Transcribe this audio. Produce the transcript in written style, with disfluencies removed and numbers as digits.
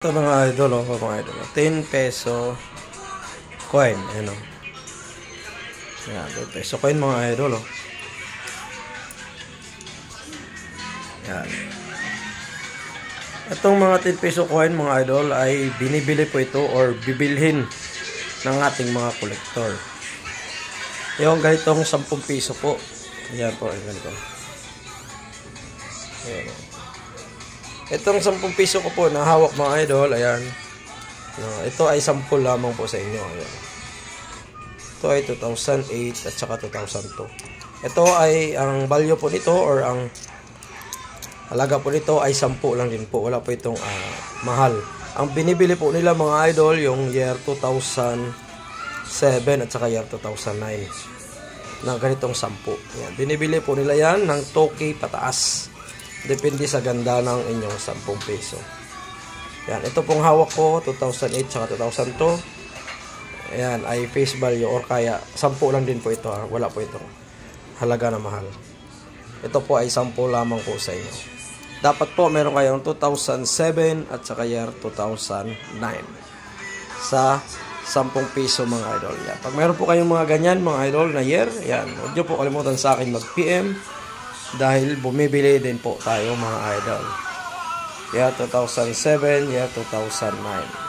Ito mga idol, mga idol. 10 peso coin, ano. Yan, 10 peso coin mga idol, Yan. Itong mga 10 peso coin mga idol ay binibili po ito or bibilhin ng ating mga kolektor. Yung ganitong 10 piso po. Yan po, ganito. Ayan. Itong 10 piso ko po na hawak mga idol, ayan. Ito ay sample lamang po sa inyo. Ayan. Ito ay 2008 at saka 2002. Ito ay ang value po nito or ang halaga po nito ay 10 lang din po. Wala po itong mahal. Ang binibili po nila mga idol yung year 2007 at saka year 2009 na ganitong 10. Ayan. Binibili po nila yan ng 2K pataas. Depende sa ganda ng inyong 10 peso. Yan, ito pong hawak ko 2008 saka 2002. Ayan, ay face value or kaya 10 lang din po ito. Wala po itong halaga na mahal. Ito po ay 10 lamang po sa inyo. Dapat po meron kayong 2007 at saka year 2009 sa 10 piso mga idol. Yan. Pag meron po kayong mga ganyan mga idol na year, yan, huwag nyo po kalimutan sa akin mag-PM dahil bumibili din po tayo mga idol. Year 2007, year 2009.